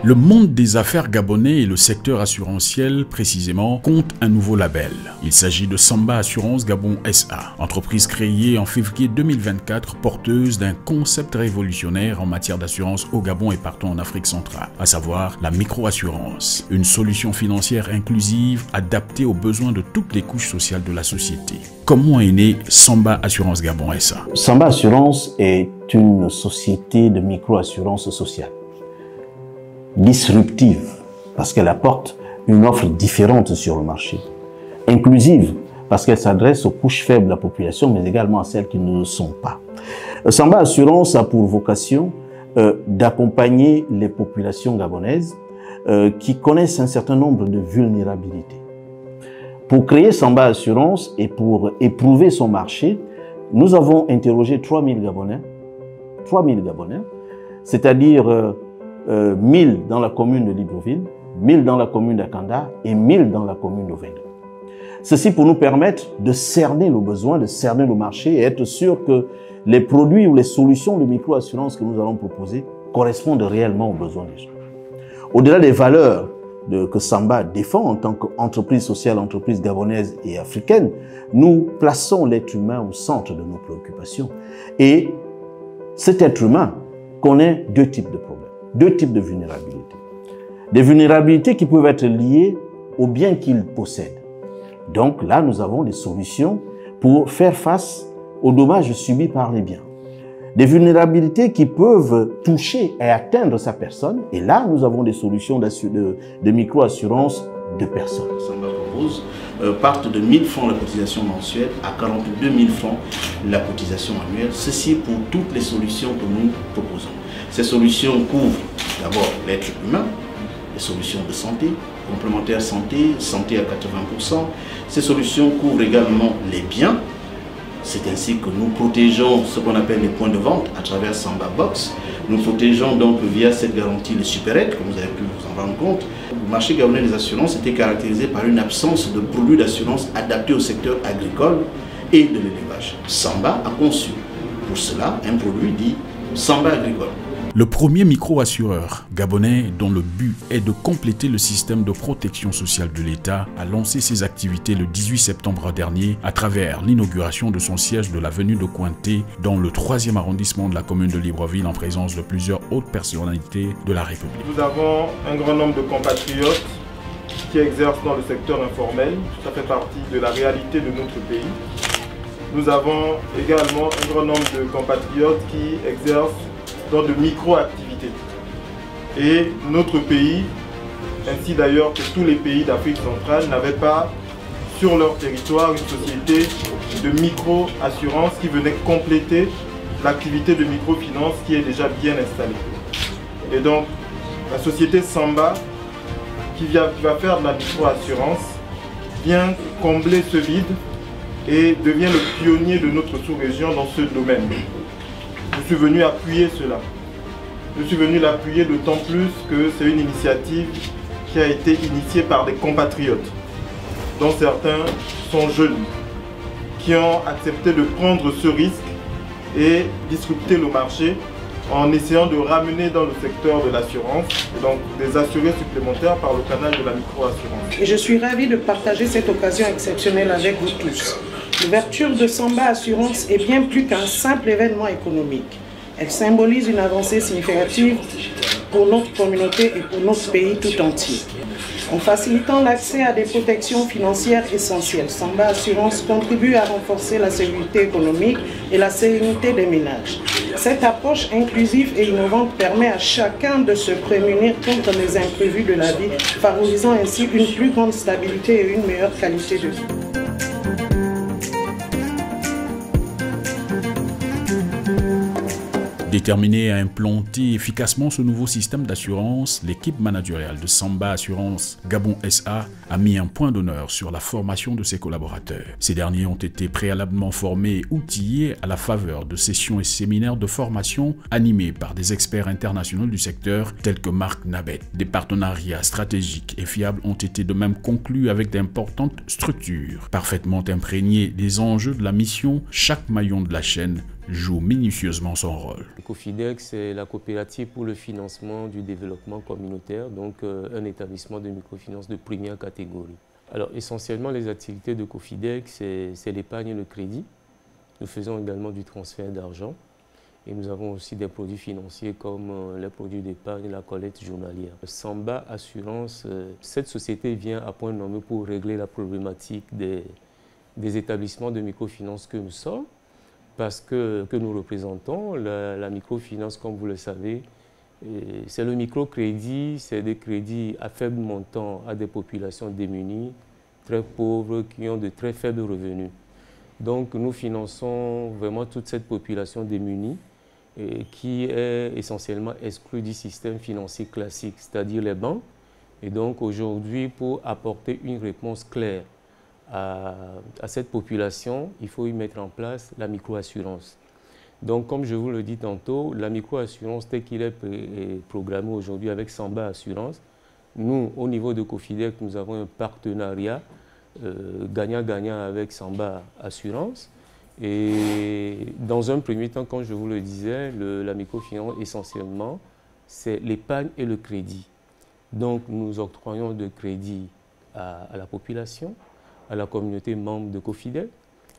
Le monde des affaires gabonais et le secteur assurantiel, précisément, compte un nouveau label. Il s'agit de Samba Assurance Gabon SA, entreprise créée en février 2024, porteuse d'un concept révolutionnaire en matière d'assurance au Gabon et partout en Afrique centrale, à savoir la microassurance, une solution financière inclusive adaptée aux besoins de toutes les couches sociales de la société. Comment est né Samba Assurance Gabon SA? Samba Assurance est une société de microassurance sociale, disruptive, parce qu'elle apporte une offre différente sur le marché, inclusive, parce qu'elle s'adresse aux couches faibles de la population, mais également à celles qui ne le sont pas. Samba Assurance a pour vocation d'accompagner les populations gabonaises qui connaissent un certain nombre de vulnérabilités. Pour créer Samba Assurance et pour éprouver son marché, nous avons interrogé 3000 Gabonais, c'est-à-dire 1000 dans la commune de Libreville, 1000 dans la commune d'Akanda et 1000 dans la commune d'Ovendo. Ceci pour nous permettre de cerner le besoin, de cerner le marché et être sûr que les produits ou les solutions de microassurance que nous allons proposer correspondent réellement aux besoins des gens. Au-delà des valeurs que Samba défend en tant qu'entreprise sociale, entreprise gabonaise et africaine, nous plaçons l'être humain au centre de nos préoccupations. Et cet être humain connaît deux types de problèmes, deux types de vulnérabilités. Des vulnérabilités qui peuvent être liées aux biens qu'il possède. Donc là, nous avons des solutions pour faire face aux dommages subis par les biens. Des vulnérabilités qui peuvent toucher et atteindre sa personne. Et là, nous avons des solutions de micro-assurance de personnes. Samba propose partent de 1000 francs la cotisation mensuelle à 42 000 francs la cotisation annuelle. Ceci pour toutes les solutions que nous proposons. Ces solutions couvrent d'abord l'être humain, les solutions de santé, complémentaire santé, santé à 80%. Ces solutions couvrent également les biens. C'est ainsi que nous protégeons ce qu'on appelle les points de vente à travers Samba Box. Nous protégeons donc via cette garantie les supérettes, comme vous avez pu vous en rendre compte. Le marché gabonais des assurances était caractérisé par une absence de produits d'assurance adaptés au secteur agricole et de l'élevage. Samba a conçu pour cela un produit dit Samba Agricole. Le premier micro-assureur gabonais dont le but est de compléter le système de protection sociale de l'État a lancé ses activités le 18 septembre dernier à travers l'inauguration de son siège de l'avenue de Cointé dans le 3e arrondissement de la commune de Libreville en présence de plusieurs hautes personnalités de la République. Nous avons un grand nombre de compatriotes qui exercent dans le secteur informel. Ça fait partie de la réalité de notre pays. Nous avons également un grand nombre de compatriotes qui exercent dans de micro-activités. Et notre pays, ainsi d'ailleurs que tous les pays d'Afrique centrale, n'avaient pas sur leur territoire une société de micro-assurance qui venait compléter l'activité de microfinance qui est déjà bien installée. Et donc, la société Samba, qui va faire de la micro-assurance, vient combler ce vide et devient le pionnier de notre sous-région dans ce domaine. Je suis venu appuyer cela. Je suis venu l'appuyer d'autant plus que c'est une initiative qui a été initiée par des compatriotes, dont certains sont jeunes, qui ont accepté de prendre ce risque et disrupter le marché en essayant de ramener dans le secteur de l'assurance, et donc des assurés supplémentaires par le canal de la micro-assurance. Et je suis ravi de partager cette occasion exceptionnelle avec vous tous. L'ouverture de Samba Assurance est bien plus qu'un simple événement économique. Elle symbolise une avancée significative pour notre communauté et pour notre pays tout entier. En facilitant l'accès à des protections financières essentielles, Samba Assurance contribue à renforcer la sécurité économique et la sérénité des ménages. Cette approche inclusive et innovante permet à chacun de se prémunir contre les imprévus de la vie, favorisant ainsi une plus grande stabilité et une meilleure qualité de vie. Déterminée à implanter efficacement ce nouveau système d'assurance, l'équipe managériale de Samba Assurance Gabon SA a mis un point d'honneur sur la formation de ses collaborateurs. Ces derniers ont été préalablement formés et outillés à la faveur de sessions et séminaires de formation animés par des experts internationaux du secteur tels que Marc Nabet. Des partenariats stratégiques et fiables ont été de même conclus avec d'importantes structures. Parfaitement imprégnées des enjeux de la mission, chaque maillon de la chaîne joue minutieusement son rôle. Cofidec, c'est la coopérative pour le financement du développement communautaire, donc un établissement de microfinance de première catégorie. Alors essentiellement, les activités de Cofidec, c'est l'épargne et le crédit. Nous faisons également du transfert d'argent et nous avons aussi des produits financiers comme les produits d'épargne et la collecte journalière. Samba Assurance, cette société vient à point nommé pour régler la problématique des établissements de microfinance que nous sommes, parce que nous représentons. La microfinance, comme vous le savez, c'est le microcrédit, c'est des crédits à faible montant à des populations démunies, très pauvres, qui ont de très faibles revenus. Donc nous finançons vraiment toute cette population démunie qui est essentiellement exclue du système financier classique, c'est-à-dire les banques. Et donc aujourd'hui, pour apporter une réponse claire à cette population, il faut y mettre en place la microassurance. Donc comme je vous le dis tantôt, la microassurance telle qu'il est programmé aujourd'hui avec Samba Assurance, nous, au niveau de Cofidec, nous avons un partenariat gagnant-gagnant avec Samba Assurance. Et dans un premier temps, comme je vous le disais, la microfinance, essentiellement, c'est l'épargne et le crédit. Donc, nous octroyons de crédit à la population, à la communauté membre de Cofidec.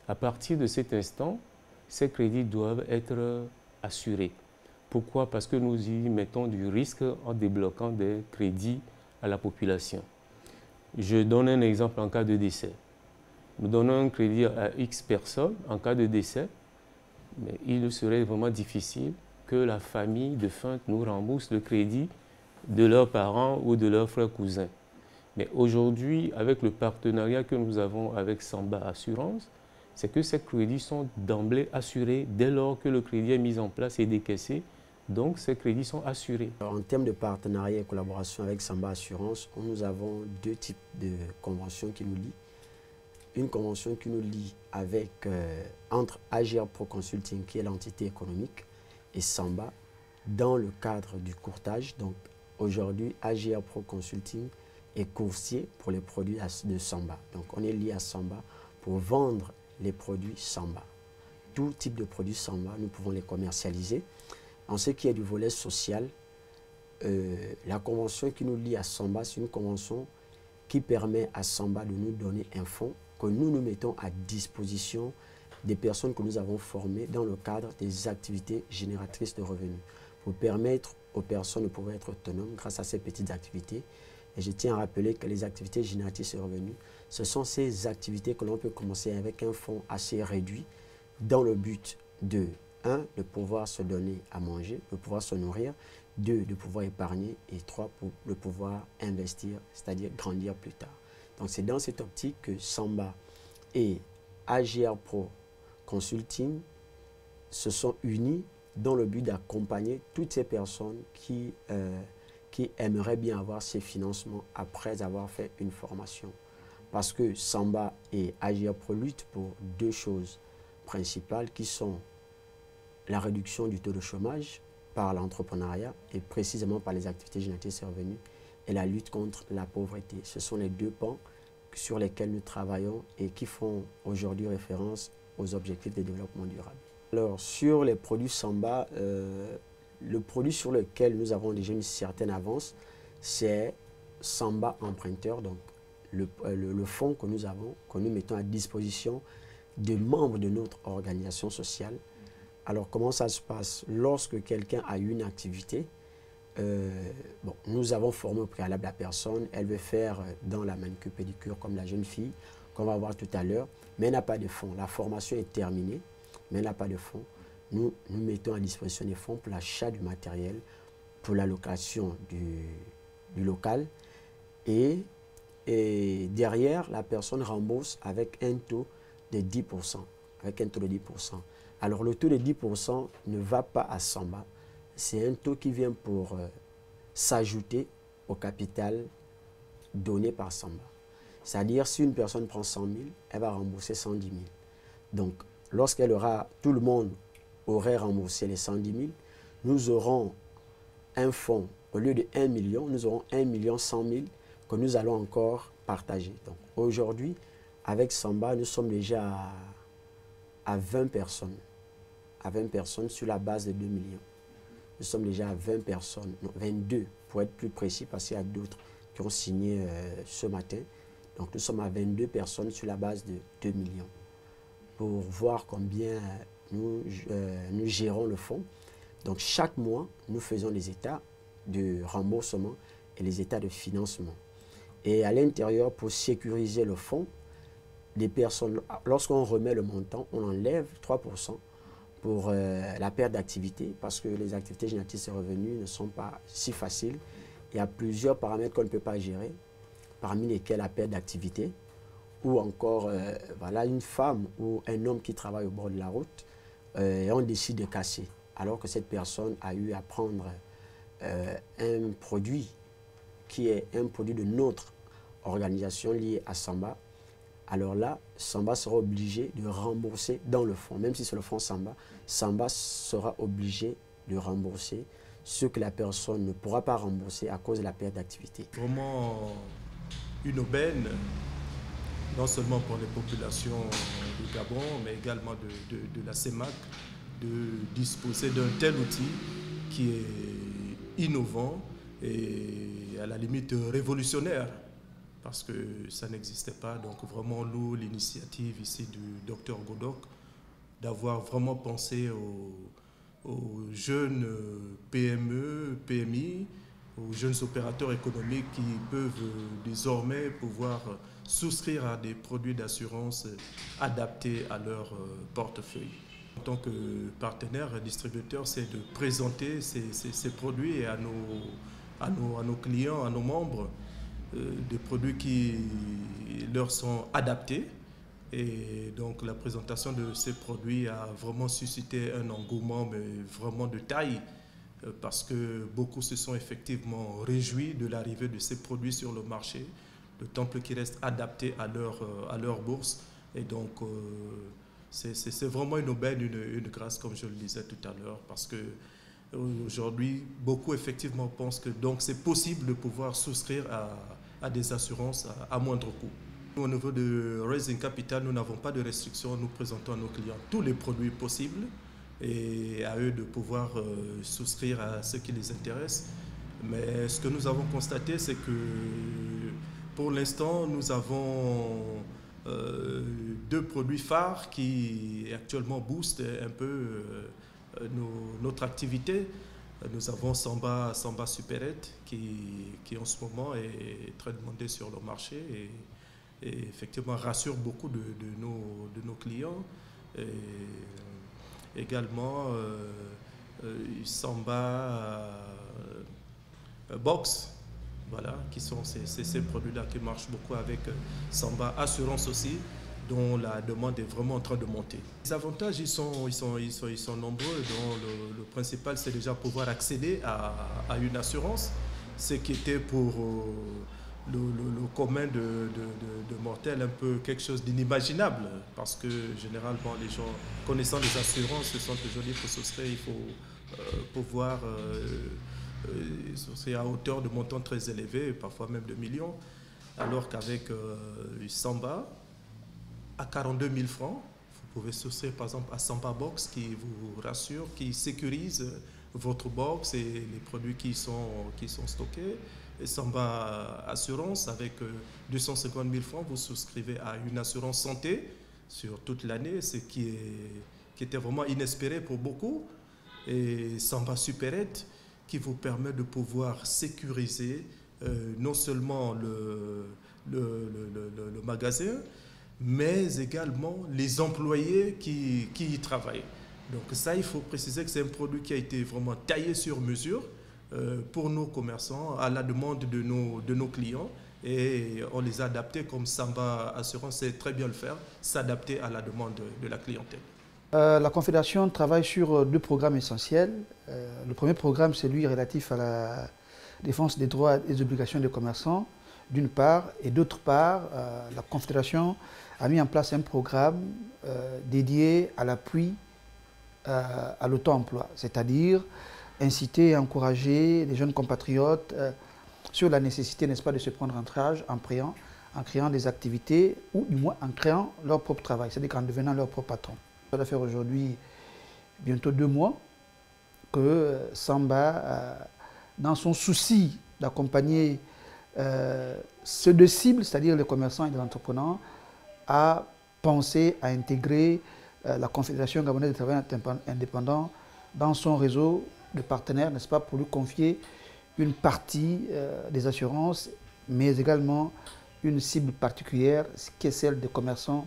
À partir de cet instant, ces crédits doivent être assurés. Pourquoi? Parce que nous y mettons du risque en débloquant des crédits à la population. Je donne un exemple en cas de décès. Nous donnons un crédit à X personnes en cas de décès, mais il serait vraiment difficile que la famille défunte nous rembourse le crédit de leurs parents ou de leurs frères cousins. Mais aujourd'hui, avec le partenariat que nous avons avec Samba Assurance, c'est que ces crédits sont d'emblée assurés dès lors que le crédit est mis en place et décaissé. Donc, ces crédits sont assurés. Alors, en termes de partenariat et collaboration avec Samba Assurance, nous avons deux types de conventions qui nous lient. Une convention qui nous lie entre Agir Pro Consulting, qui est l'entité économique, et Samba, dans le cadre du courtage. Donc, aujourd'hui, Agir Pro Consulting est courtier pour les produits de Samba. Donc, on est lié à Samba pour vendre les produits Samba. Tout type de produits Samba, nous pouvons les commercialiser. En ce qui est du volet social, la convention qui nous lie à Samba, c'est une convention qui permet à Samba de nous donner un fonds que nous mettons à disposition des personnes que nous avons formées dans le cadre des activités génératrices de revenus, pour permettre aux personnes de pouvoir être autonomes grâce à ces petites activités. Et je tiens à rappeler que les activités génératrices de revenus, ce sont ces activités que l'on peut commencer avec un fonds assez réduit dans le but de 1, de pouvoir se donner à manger, de pouvoir se nourrir, 2, de pouvoir épargner et 3, de pouvoir investir, c'est-à-dire grandir plus tard. Donc c'est dans cette optique que Samba et AGR Pro Consulting se sont unis dans le but d'accompagner toutes ces personnes qui aimeraient bien avoir ces financements après avoir fait une formation. Parce que Samba et AGR Pro luttent pour deux choses principales qui sont la réduction du taux de chômage par l'entrepreneuriat et précisément par les activités génératrices de revenus et la lutte contre la pauvreté. Ce sont les deux pans sur lesquels nous travaillons et qui font aujourd'hui référence aux objectifs de développement durable. Alors, sur les produits Samba, le produit sur lequel nous avons déjà une certaine avance, c'est Samba Emprunteur, donc le fonds que nous avons, que nous mettons à disposition des membres de notre organisation sociale. Alors, comment ça se passe? Lorsque quelqu'un a une activité, nous avons formé au préalable la personne, elle veut faire dans la manucure pédicure comme la jeune fille, qu'on va voir tout à l'heure, mais elle n'a pas de fonds. La formation est terminée, mais elle n'a pas de fonds. Nous mettons à disposition des fonds pour l'achat du matériel, pour la location du local, et derrière, la personne rembourse avec un taux de 10%. Avec un taux de 10%. Alors le taux de 10% ne va pas à Samba, c'est un taux qui vient pour s'ajouter au capital donné par Samba. C'est-à-dire, si une personne prend 100 000, elle va rembourser 110 000. Donc, lorsqu'elle aura, tout le monde aurait remboursé les 110 000, nous aurons un fonds, au lieu de 1 million, nous aurons 1 100 000 que nous allons encore partager. Donc, aujourd'hui, avec Samba, nous sommes déjà à 20 personnes. à 20 personnes sur la base de 2 millions. Nous sommes déjà à 20 personnes, non, 22 pour être plus précis, parce qu'il y a d'autres qui ont signé ce matin. Donc nous sommes à 22 personnes sur la base de 2 millions. Pour voir combien nous gérons le fonds. Donc chaque mois, nous faisons les états de remboursement et les états de financement. Et à l'intérieur, pour sécuriser le fonds, les personnes, lorsqu'on remet le montant, on enlève 3% pour la perte d'activité, parce que les activités génératrices de revenus ne sont pas si faciles. Il y a plusieurs paramètres qu'on ne peut pas gérer, parmi lesquels la perte d'activité, ou encore voilà, une femme ou un homme qui travaille au bord de la route, et on décide de casser, alors que cette personne a eu à prendre un produit qui est un produit de notre organisation liée à Samba. Alors là, Samba sera obligé de rembourser dans le fonds. Même si c'est le fonds Samba, Samba sera obligé de rembourser ce que la personne ne pourra pas rembourser à cause de la perte d'activité. Vraiment une aubaine, non seulement pour les populations du Gabon, mais également de la CEMAC, de disposer d'un tel outil qui est innovant et à la limite révolutionnaire, parce que ça n'existait pas. Donc vraiment, nous, l'initiative ici du Dr Godok, d'avoir vraiment pensé aux jeunes PME, PMI, aux jeunes opérateurs économiques qui peuvent désormais pouvoir souscrire à des produits d'assurance adaptés à leur portefeuille. En tant que partenaire et distributeur, c'est de présenter ces produits à nos clients, à nos membres, des produits qui leur sont adaptés. Et donc la présentation de ces produits a vraiment suscité un engouement, mais vraiment de taille, parce que beaucoup se sont effectivement réjouis de l'arrivée de ces produits sur le marché, d'autant plus qu'ils restent adaptés à leur bourse. Et donc c'est vraiment une aubaine, une grâce, comme je le disais tout à l'heure, parce que aujourd'hui, beaucoup effectivement pensent que c'est possible de pouvoir souscrire à des assurances à moindre coût. Au niveau de Raising Capital, nous n'avons pas de restrictions. Nous présentons à nos clients tous les produits possibles et à eux de pouvoir souscrire à ce qui les intéresse. Mais ce que nous avons constaté, c'est que pour l'instant, nous avons deux produits phares qui actuellement boostent un peu notre activité. Nous avons Samba Superette qui en ce moment est très demandé sur le marché et effectivement rassure beaucoup de nos clients. Et également Samba Box, voilà, qui sont ces produits-là qui marchent beaucoup avec Samba Assurance aussi, dont la demande est vraiment en train de monter. Les avantages, ils sont nombreux, dont le principal, c'est déjà pouvoir accéder à une assurance, ce qui était pour le commun de mortels un peu quelque chose d'inimaginable, parce que généralement les gens connaissant les assurances se sont toujours dit qu'il faut souscrire, il faut pouvoir souscrire à hauteur de montants très élevés, parfois même de millions, alors qu'avec Samba, à 42 000 francs, vous pouvez souscrire par exemple à Samba Box qui vous rassure, qui sécurise votre box et les produits qui sont stockés. Et Samba Assurance, avec 250 000 francs, vous souscrivez à une assurance santé sur toute l'année, ce qui était vraiment inespéré pour beaucoup. Et Samba Superette, qui vous permet de pouvoir sécuriser non seulement le magasin, mais également les employés qui y travaillent. Donc ça, il faut préciser que c'est un produit qui a été vraiment taillé sur mesure pour nos commerçants, à la demande de nos clients, et on les a adaptés comme Samba Assurance sait très bien le faire, s'adapter à la demande de la clientèle. La Confédération travaille sur deux programmes essentiels. Le premier programme, c'est lui relatif à la défense des droits et des obligations des commerçants, d'une part, et d'autre part, la Confédération a mis en place un programme dédié à l'appui à l'auto-emploi, c'est-à-dire inciter et encourager les jeunes compatriotes sur la nécessité, n'est-ce pas, de se prendre en charge en créant des activités ou du moins en créant leur propre travail, c'est-à-dire en devenant leur propre patron. On va faire aujourd'hui bientôt 2 mois, que Samba, dans son souci d'accompagner ceux de cible, c'est-à-dire les commerçants et les entrepreneurs, a pensé à intégrer la Confédération gabonaise des travailleurs indépendants dans son réseau de partenaires, n'est-ce pas, pour lui confier une partie des assurances, mais également une cible particulière, qui est celle des commerçants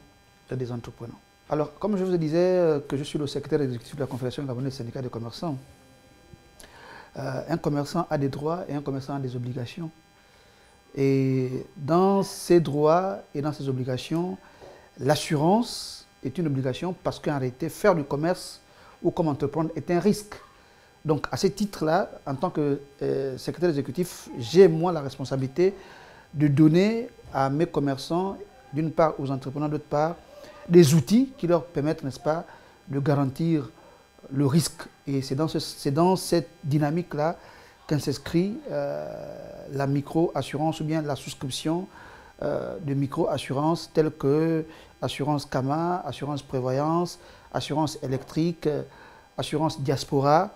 et des entrepreneurs. Alors, comme je vous disais que je suis le secrétaire exécutif de la Confédération gabonaise des syndicats des commerçants, un commerçant a des droits et un commerçant a des obligations. Et dans ces droits et dans ces obligations, l'assurance est une obligation parce qu'en réalité, faire du commerce ou comme entreprendre est un risque. Donc, à ce titre-là, en tant que secrétaire exécutif, j'ai moi la responsabilité de donner à mes commerçants, d'une part aux entrepreneurs, d'autre part, des outils qui leur permettent, n'est-ce pas, de garantir le risque. Et c'est dans cette dynamique-là qu'elle s'inscrit la micro-assurance ou bien la souscription de micro-assurance telles que assurance CAMA, assurance prévoyance, assurance électrique, assurance diaspora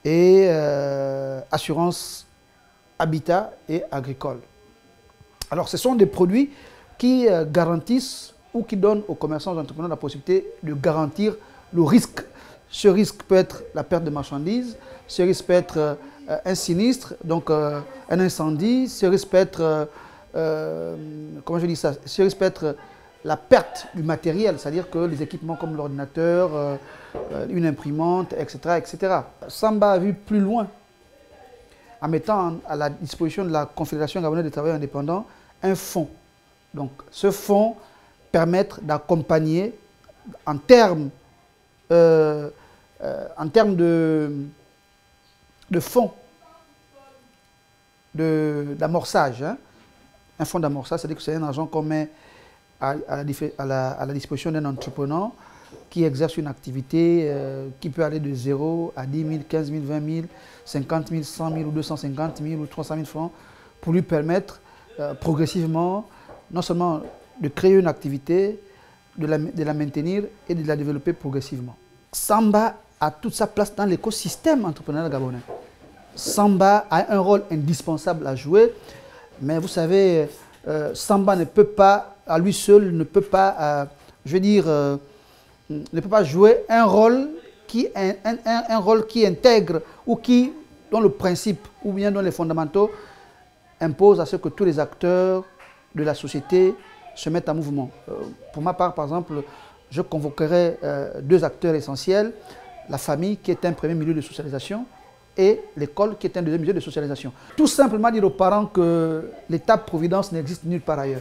et assurance habitat et agricole. Alors ce sont des produits qui garantissent ou qui donnent aux commerçants et aux entrepreneurs la possibilité de garantir le risque. Ce risque peut être la perte de marchandises, ce risque peut être un sinistre, donc un incendie, ce risque peut être, comment je dis ça, ce risque peut être la perte du matériel, c'est-à-dire que les équipements comme l'ordinateur, une imprimante, etc., etc. Samba a vu plus loin en mettant à la disposition de la Confédération gabonaise des travailleurs indépendants un fonds. Donc ce fonds permet d'accompagner en termes de fonds d'amorçage, hein. Un fonds d'amorçage, c'est-à-dire que c'est un argent qu'on met à la disposition d'un entrepreneur qui exerce une activité qui peut aller de 0 à 10 000, 15 000, 20 000, 50 000, 100 000 ou 250 000 ou 300 000 francs pour lui permettre progressivement non seulement de créer une activité, de la maintenir et de la développer progressivement. Samba a toute sa place dans l'écosystème entrepreneurial gabonais. Samba a un rôle indispensable à jouer, mais vous savez, Samba ne peut pas, à lui seul, ne peut pas, ne peut pas jouer un rôle qui intègre ou dont le principe ou bien dont les fondamentaux imposent à ce que tous les acteurs de la société se mettent en mouvement. Pour ma part, par exemple, je convoquerai 2 acteurs essentiels, la famille qui est un premier milieu de socialisation et l'école qui est un deuxième milieu de socialisation. Tout simplement dire aux parents que l'État-providence n'existe nulle part ailleurs.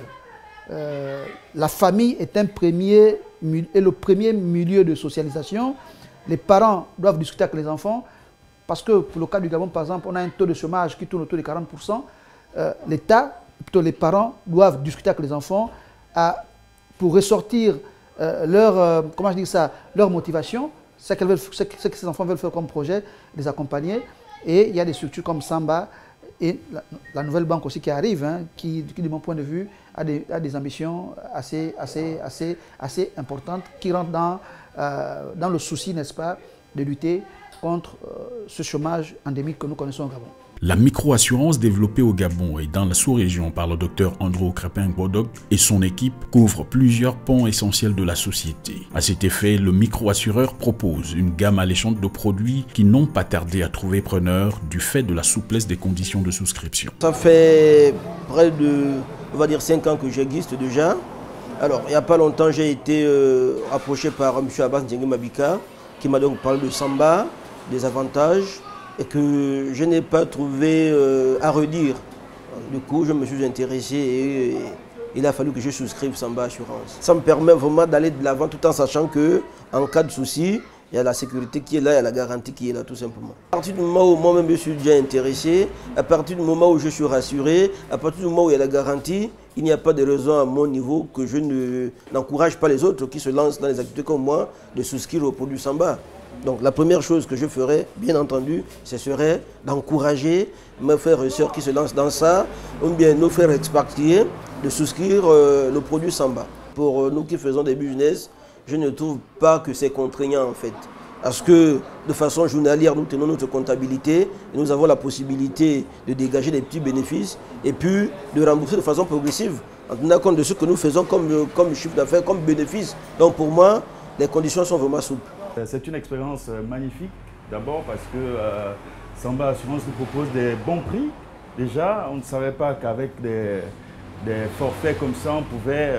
La famille est le premier milieu de socialisation. Les parents doivent discuter avec les enfants parce que pour le cas du Gabon, par exemple, on a un taux de chômage qui tourne autour de 40%. L'État, plutôt les parents, doivent discuter avec les enfants pour ressortir leur motivation, ce que ces enfants veulent faire comme projet, les accompagner. Et il y a des structures comme Samba et la nouvelle banque aussi qui arrive, hein, qui de mon point de vue, a des ambitions assez importantes qui rentrent dans le souci, n'est-ce pas, de lutter contre ce chômage endémique que nous connaissons au Gabon. La microassurance développée au Gabon et dans la sous-région par le Dr Andrew Krapin-Gbodok et son équipe couvre plusieurs pans essentiels de la société. À cet effet, le microassureur propose une gamme alléchante de produits qui n'ont pas tardé à trouver preneur du fait de la souplesse des conditions de souscription. Ça fait près de, on va dire, 5 ans que j'existe déjà. Alors, il n'y a pas longtemps, j'ai été approché par M. Abbas Ndiégué Mabika qui m'a donc parlé de Samba, des avantages, et que je n'ai pas trouvé à redire. Du coup, je me suis intéressé et il a fallu que je souscrive Samba Assurance. Ça me permet vraiment d'aller de l'avant tout en sachant qu'en cas de souci, il y a la sécurité qui est là, il y a la garantie qui est là tout simplement. À partir du moment où moi-même je suis déjà intéressé, à partir du moment où je suis rassuré, à partir du moment où il y a la garantie, il n'y a pas de raison à mon niveau que je n'encourage pas les autres qui se lancent dans les activités comme moi de souscrire au produit Samba. Donc la première chose que je ferais, bien entendu, ce serait d'encourager mes frères et sœurs qui se lancent dans ça, ou bien nos frères expatriés, de souscrire le produit Samba. Pour nous qui faisons des business, je ne trouve pas que c'est contraignant en fait. Parce que de façon journalière, nous tenons notre comptabilité et nous avons la possibilité de dégager des petits bénéfices et puis de rembourser de façon progressive en tenant compte de ce que nous faisons comme chiffre d'affaires, comme bénéfice. Donc pour moi, les conditions sont vraiment souples. C'est une expérience magnifique, d'abord parce que Samba Assurance nous propose des bons prix. Déjà, on ne savait pas qu'avec des forfaits comme ça, on pouvait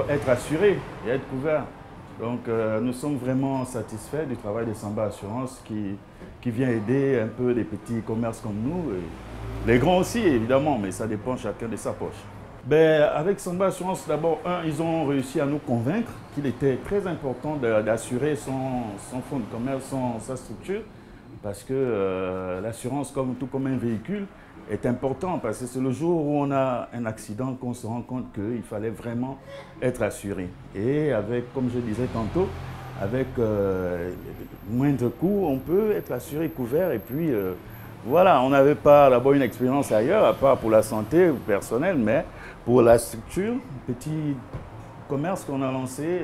être assuré et être couvert. Donc nous sommes vraiment satisfaits du travail de Samba Assurance qui vient aider un peu les petits commerces comme nous. Les grands aussi évidemment, mais ça dépend chacun de sa poche. Avec Samba Assurance, d'abord, ils ont réussi à nous convaincre qu'il était très important d'assurer son fonds de commerce, sa structure, parce que l'assurance, tout comme un véhicule, est important parce que c'est le jour où on a un accident qu'on se rend compte qu'il fallait vraiment être assuré. Et avec, comme je disais tantôt, avec moindre coût, on peut être assuré, couvert. Et puis, voilà, on n'avait pas d'abord une expérience ailleurs, à part pour la santé personnelle, mais pour la structure, petit commerce qu'on a lancé,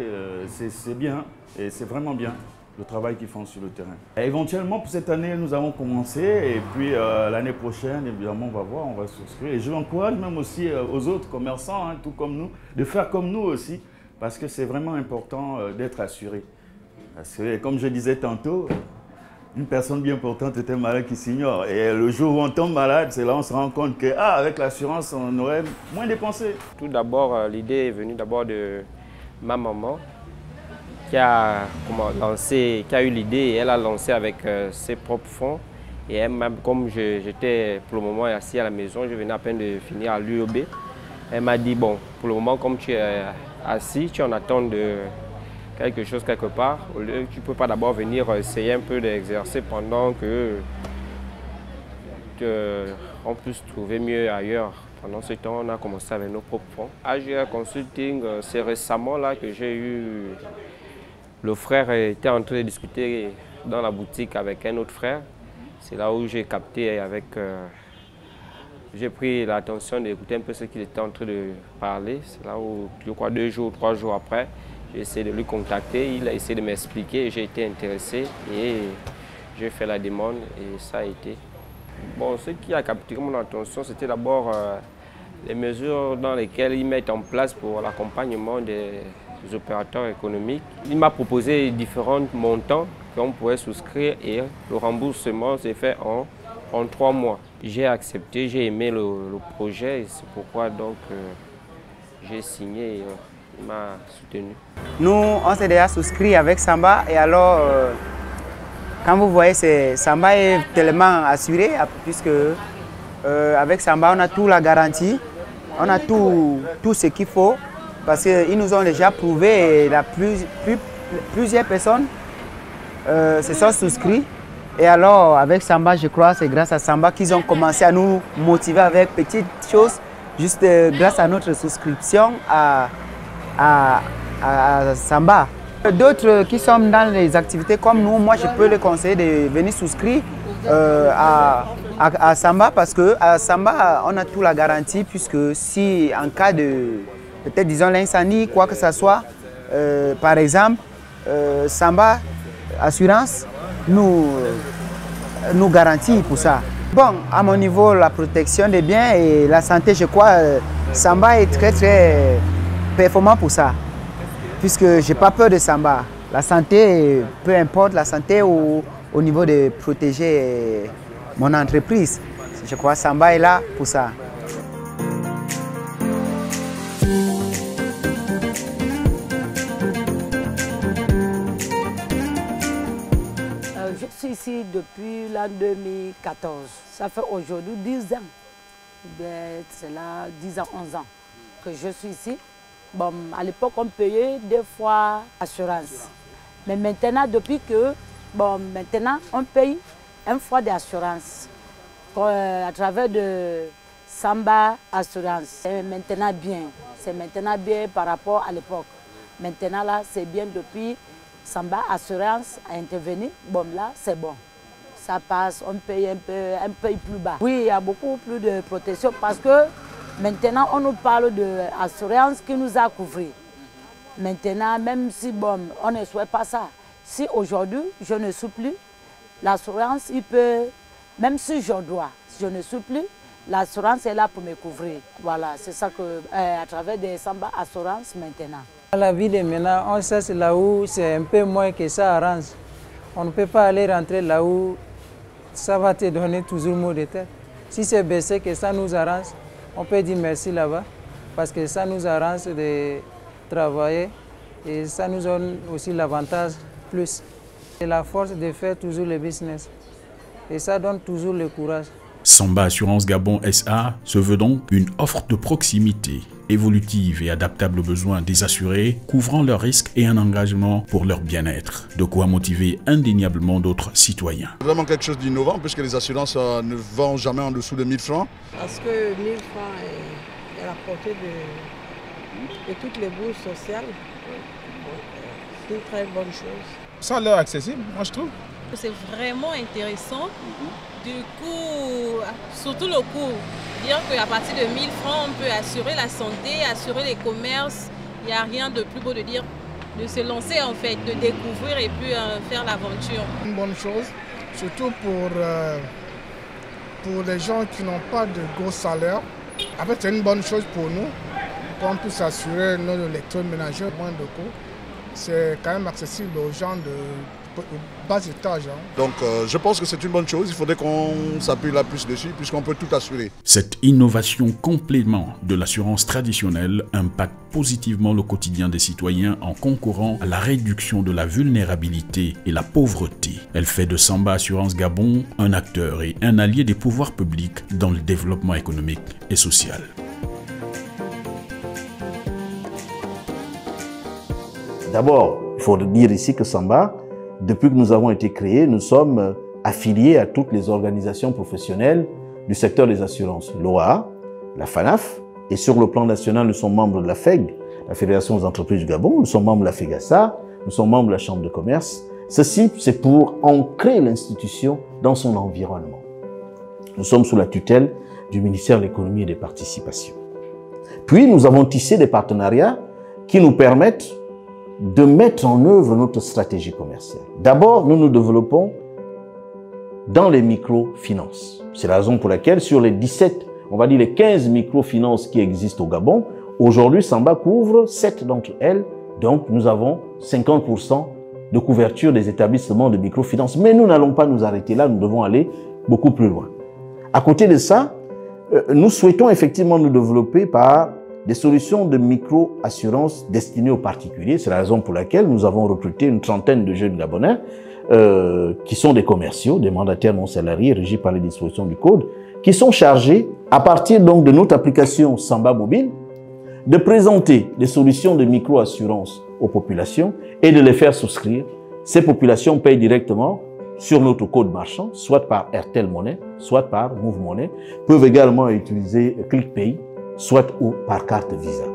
c'est bien et c'est vraiment bien. Le travail qu'ils font sur le terrain. Et éventuellement, pour cette année, nous avons commencé et puis l'année prochaine, évidemment, on va voir, on va souscrire. Et je l'encourage même aussi aux autres commerçants, tout comme nous, de faire comme nous aussi, parce que c'est vraiment important d'être assuré. Parce que, comme je disais tantôt, une personne bien portante est un malade qui s'ignore. Et le jour où on tombe malade, c'est là où on se rend compte que, avec l'assurance, on aurait moins dépensé. Tout d'abord, l'idée est venue d'abord de ma maman, qui a eu l'idée et elle a lancé avec ses propres fonds. Et elle-même, comme j'étais pour le moment assis à la maison, je venais à peine de finir à l'UOB, elle m'a dit, bon, pour le moment, comme tu es assis, tu en attends de quelque chose quelque part, tu ne peux pas d'abord venir essayer un peu d'exercer pendant qu'on puisse trouver mieux ailleurs. Pendant ce temps, on a commencé avec nos propres fonds. AGR Consulting, c'est récemment là que j'ai eu... Le frère était en train de discuter dans la boutique avec un autre frère. C'est là où j'ai capté j'ai pris l'attention d'écouter un peu ce qu'il était en train de parler. C'est là où, je crois, 2 jours, 3 jours après, j'ai essayé de lui contacter. Il a essayé de m'expliquer. J'ai été intéressé et j'ai fait la demande et ça a été. Bon, ce qui a capté mon attention, c'était d'abord les mesures dans lesquelles ils mettent en place pour l'accompagnement des opérateurs économiques. Il m'a proposé différents montants qu'on pourrait souscrire et le remboursement s'est fait en 3 mois. J'ai accepté, j'ai aimé le projet et c'est pourquoi donc j'ai signé et il m'a soutenu. Nous, on s'est déjà souscrit avec Samba et alors, quand vous voyez, Samba est tellement assuré puisque avec Samba, on a toute la garantie, on a tout ce qu'il faut. Parce qu'ils nous ont déjà prouvé, et plusieurs personnes se sont souscrits. Et alors, avec Samba, je crois, c'est grâce à Samba qu'ils ont commencé à nous motiver avec petites choses, juste grâce à notre souscription à Samba. D'autres qui sont dans les activités comme nous, moi, je peux les conseiller de venir souscrire à Samba parce qu'à Samba, on a toute la garantie, puisque si en cas de... peut-être disons l'incendie, quoi que ce soit, par exemple, Samba Assurance nous garantit pour ça. Bon, à mon niveau, la protection des biens et la santé, je crois, Samba est très très performant pour ça, puisque je n'ai pas peur de Samba. La santé, peu importe, la santé au niveau de protéger mon entreprise, je crois que Samba est là pour ça. Je suis ici depuis l'an 2014. Ça fait aujourd'hui 10 ans. C'est là 10 ans, 11 ans que je suis ici. Bon, à l'époque, on payait 2 fois assurance. Mais maintenant, depuis que, maintenant, on paye 1 fois d'assurance à travers de Samba Assurance. C'est maintenant bien. C'est maintenant bien par rapport à l'époque. Maintenant, là, c'est bien depuis Samba Assurance a intervenu. Bon, là, c'est bon. Ça passe, on paye un peu plus bas. Oui, il y a beaucoup plus de protection parce que maintenant, on nous parle d'assurance qui nous a couverts. Maintenant, même si bon, on ne souhaite pas ça, Si aujourd'hui, je ne suis plus, l'assurance, il peut, même si je dois, je ne suis plus, l'assurance est là pour me couvrir. Voilà, c'est ça que, à travers des Samba Assurance maintenant. La vie de maintenant, on sait c'est là où c'est un peu moins que ça arrange. On ne peut pas aller rentrer là où ça va te donner toujours mot de tête. Si c'est baissé que ça nous arrange, on peut dire merci là-bas parce que ça nous arrange de travailler et ça nous donne aussi l'avantage plus. C'est la force de faire toujours le business et ça donne toujours le courage. Samba Assurance Gabon SA se veut donc une offre de proximité, évolutive et adaptable aux besoins des assurés, couvrant leurs risques et un engagement pour leur bien-être. De quoi motiver indéniablement d'autres citoyens. Vraiment quelque chose d'innovant puisque les assurances ne vendent jamais en dessous de 1000 francs. Parce que 1000 francs est à la portée de toutes les bourses sociales. C'est une très bonne chose. Ça a l'air accessible, moi je trouve. C'est vraiment intéressant. Du coup, surtout le coût. Dire qu'à partir de 1000 francs, on peut assurer la santé, assurer les commerces. Il n'y a rien de plus beau de dire, de se lancer en fait, de découvrir et puis faire l'aventure. Une bonne chose, surtout pour les gens qui n'ont pas de gros salaires. En fait, c'est une bonne chose pour nous, qu'on puisse assurer nos électroménagers moins de coûts. C'est quand même accessible aux gens de bas étage. Donc je pense que c'est une bonne chose, il faudrait qu'on s'appuie là plus dessus puisqu'on peut tout assurer. Cette innovation complément de l'assurance traditionnelle impacte positivement le quotidien des citoyens en concourant à la réduction de la vulnérabilité et la pauvreté. Elle fait de Samba Assurance Gabon un acteur et un allié des pouvoirs publics dans le développement économique et social. D'abord, il faut dire ici que Samba, depuis que nous avons été créés, nous sommes affiliés à toutes les organisations professionnelles du secteur des assurances. L'OA, la FANAF, et sur le plan national, nous sommes membres de la FEG, la Fédération des entreprises du Gabon, nous sommes membres de la FEGASA, nous sommes membres de la Chambre de commerce. Ceci, c'est pour ancrer l'institution dans son environnement. Nous sommes sous la tutelle du ministère de l'économie et des participations. Puis, nous avons tissé des partenariats qui nous permettent de mettre en œuvre notre stratégie commerciale. D'abord, nous nous développons dans les microfinances. C'est la raison pour laquelle sur les 17, on va dire les 15 microfinances qui existent au Gabon, aujourd'hui, Samba couvre 7 d'entre elles. Donc, nous avons 50% de couverture des établissements de microfinance. Mais nous n'allons pas nous arrêter là, nous devons aller beaucoup plus loin. À côté de ça, nous souhaitons effectivement nous développer par des solutions de micro-assurance destinées aux particuliers. C'est la raison pour laquelle nous avons recruté une trentaine de jeunes Gabonais qui sont des commerciaux, des mandataires non salariés régis par les dispositions du Code, qui sont chargés, à partir donc de notre application Samba Mobile, de présenter des solutions de micro-assurance aux populations et de les faire souscrire. Ces populations payent directement sur notre code marchand, soit par Airtel Money, soit par Move Money, peuvent également utiliser ClickPay, soit ou par carte Visa.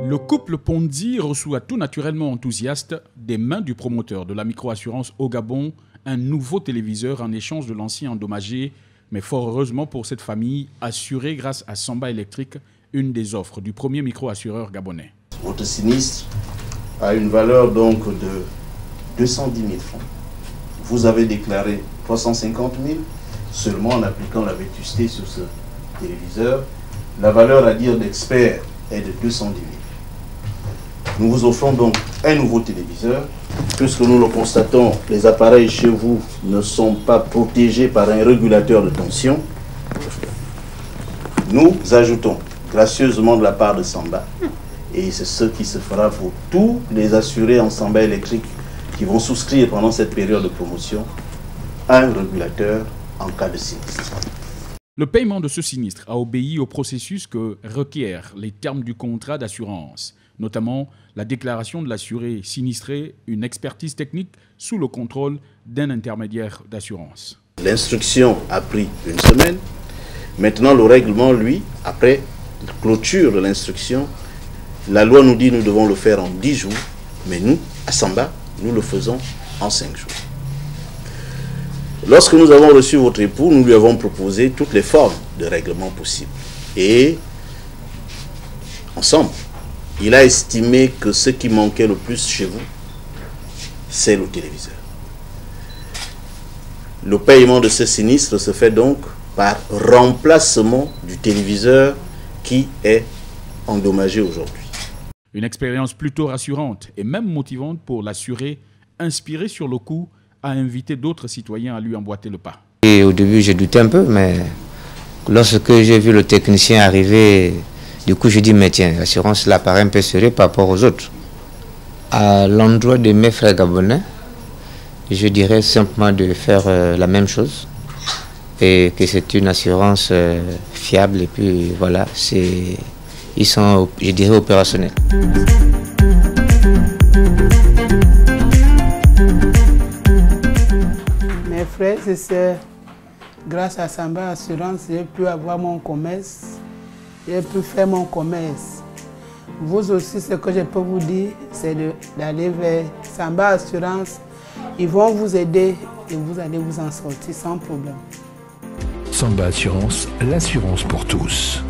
Le couple Ponzi reçoit tout naturellement enthousiaste des mains du promoteur de la microassurance au Gabon un nouveau téléviseur en échange de l'ancien endommagé, mais fort heureusement pour cette famille, assurée grâce à Samba Électrique, une des offres du premier microassureur gabonais. Votre sinistre a une valeur donc de 210 000 francs. Vous avez déclaré 350 000 seulement en appliquant la vétusté sur ce téléviseur. La valeur à dire d'expert est de 210 000. Nous vous offrons donc un nouveau téléviseur. Puisque nous le constatons, les appareils chez vous ne sont pas protégés par un régulateur de tension. Nous ajoutons gracieusement de la part de Samba, et c'est ce qui se fera pour tous les assurés en Samba électrique qui vont souscrire pendant cette période de promotion, un régulateur en cas de sinistre. Le paiement de ce sinistre a obéi au processus que requièrent les termes du contrat d'assurance, notamment la déclaration de l'assuré sinistré, une expertise technique sous le contrôle d'un intermédiaire d'assurance. L'instruction a pris une semaine. Maintenant, le règlement, lui, après la clôture de l'instruction, la loi nous dit que nous devons le faire en 10 jours, mais nous, à Samba, nous le faisons en 5 jours. Lorsque nous avons reçu votre époux, nous lui avons proposé toutes les formes de règlement possibles. Et ensemble, il a estimé que ce qui manquait le plus chez vous, c'est le téléviseur. Le paiement de ce sinistre se fait donc par remplacement du téléviseur qui est endommagé aujourd'hui. Une expérience plutôt rassurante et même motivante pour l'assuré, inspiré sur le coup, a invité d'autres citoyens à lui emboîter le pas. Et au début, j'ai douté un peu, mais lorsque j'ai vu le technicien arriver, du coup, je dis, mais tiens, l'assurance là paraît un peu sérieux par rapport aux autres. À l'endroit de mes frères gabonais, je dirais simplement de faire la même chose et que c'est une assurance fiable et puis voilà, ils sont, je dirais, opérationnels. Mes frères et sœurs, grâce à Samba Assurance, j'ai pu avoir mon commerce, j'ai pu faire mon commerce. Vous aussi, ce que je peux vous dire, c'est d'aller vers Samba Assurance. Ils vont vous aider et vous allez vous en sortir sans problème. Samba Assurance, l'assurance pour tous.